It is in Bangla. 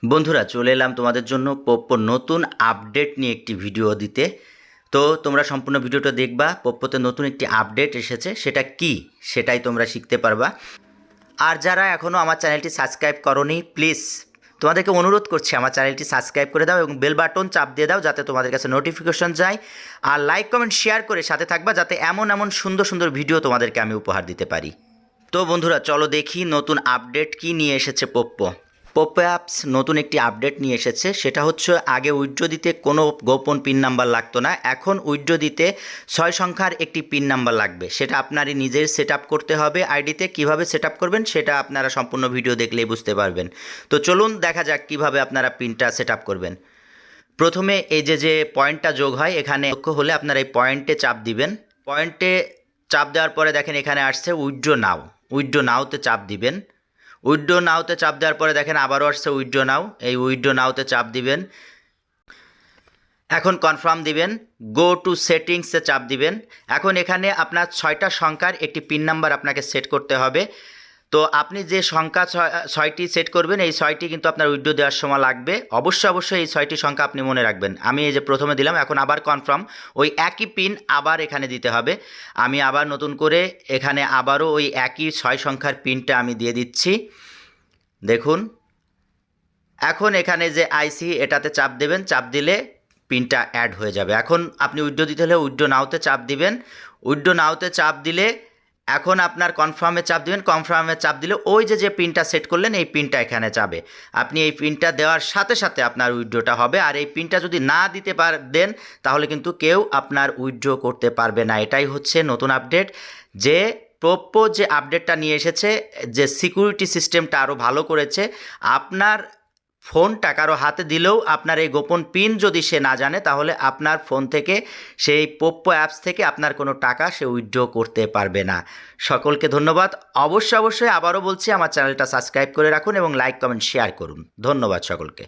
বন্ধুরা চলে এলাম তোমাদের জন্য পোপ্পোর নতুন আপডেট নিয়ে একটি ভিডিও দিতে। তো তোমরা সম্পূর্ণ ভিডিওটা দেখবা। পোপ্পোতে নতুন একটি আপডেট এসেছে, সেটা কি সেটাই তোমরা শিখতে পারবা। আর যারা এখনও আমার চ্যানেলটি সাবস্ক্রাইব করোনি, প্লিজ তোমাদেরকে অনুরোধ করছি আমার চ্যানেলটি সাবস্ক্রাইব করে দাও এবং বেল বাটন চাপ দিয়ে দাও যাতে তোমাদের কাছে নোটিফিকেশন যায়। আর লাইক কমেন্ট শেয়ার করে সাথে থাকবা যাতে এমন সুন্দর সুন্দর ভিডিও তোমাদেরকে আমি উপহার দিতে পারি। তো বন্ধুরা চলো দেখি নতুন আপডেট কি নিয়ে এসেছে পোপ্পো। পোপ্পো অ্যাপস নতুন একটি আপডেট নিয়ে এসেছে, সেটা হচ্ছে আগে উইথড্র দিতে কোনো গোপন পিন নাম্বার লাগতো না, এখন উইথড্র দিতে 6 সংখ্যার একটি পিন নাম্বার লাগবে। সেটা আপনারই নিজের সেট আপ করতে হবে আইডিতে। কিভাবে সেট আপ করবেন সেটা আপনারা সম্পূর্ণ ভিডিও দেখলেই বুঝতে পারবেন। তো চলুন দেখা যাক কিভাবে আপনারা পিনটা সেট আপ করবেন। প্রথমে এই যে পয়েন্টটা যোগ হয়, এখানে লক্ষ্য হলে আপনারা এই পয়েন্টে চাপ দিবেন। পয়েন্টে চাপ দেওয়ার পরে দেখেন এখানে আসছে উইথড্র নাও। উইথড্র নাওতে চাপ দিবেন। উইথড্র নাওতে চাপ দেওয়ার পরে দেখেন আবারও আসছে উইথড্র নাও। এই উইথড্র নাওতে চাপ দিবেন। এখন কনফার্ম দিবেন। গো টু সেটিংসে চাপ দিবেন। এখন এখানে আপনার 6টা সংখ্যার একটি পিন নাম্বার আপনাকে সেট করতে হবে। তো আপনি যে সংখ্যা 6টি সেট করবেন, এই 6টি কিন্তু আপনার উইথড্র দেওয়ার সময় লাগবে। অবশ্যই এই 6টি সংখ্যা আপনি মনে রাখবেন। আমি এই যে প্রথমে দিলাম, এখন আবার কনফার্ম, ওই একই পিন আবার এখানে দিতে হবে। আমি আবার নতুন করে এখানে আবারও ওই একই 6 সংখ্যার পিনটা আমি দিয়ে দিচ্ছি। দেখুন এখন এখানে যে আইসি এটাতে চাপ দেবেন, চাপ দিলে পিনটা অ্যাড হয়ে যাবে। এখন আপনি উইথড্র দিতে হলে উইথড্র নাওতে চাপ দিবেন। উইথড্র নাওতে চাপ দিলে এখন আপনার কনফার্মে চাপ দিবেন। কনফার্মে চাপ দিলে ওই যে পিনটা সেট করলেন এই পিনটা এখানে যাবে। আপনি এই পিনটা দেওয়ার সাথে সাথে আপনার উইথড্রটা হবে। আর এই পিনটা যদি না দিতে দেন তাহলে কিন্তু কেউ আপনার উইথড্র করতে পারবে না। এটাই হচ্ছে নতুন আপডেট। যে পোপ্পো যে আপডেটটা নিয়ে এসেছে, যে সিকিউরিটি সিস্টেমটা আরও ভালো করেছে। আপনার ফোনটা কারো হাতে দিলেও আপনার এই গোপন পিন যদি সে না জানে তাহলে আপনার ফোন থেকে সেই পোপ্পো অ্যাপস থেকে আপনার কোনো টাকা সে উইথড্র করতে পারবে না। সকলকে ধন্যবাদ। অবশ্যই আবারও বলছি আমার চ্যানেলটা সাবস্ক্রাইব করে রাখুন এবং লাইক কমেন্ট শেয়ার করুন। ধন্যবাদ সকলকে।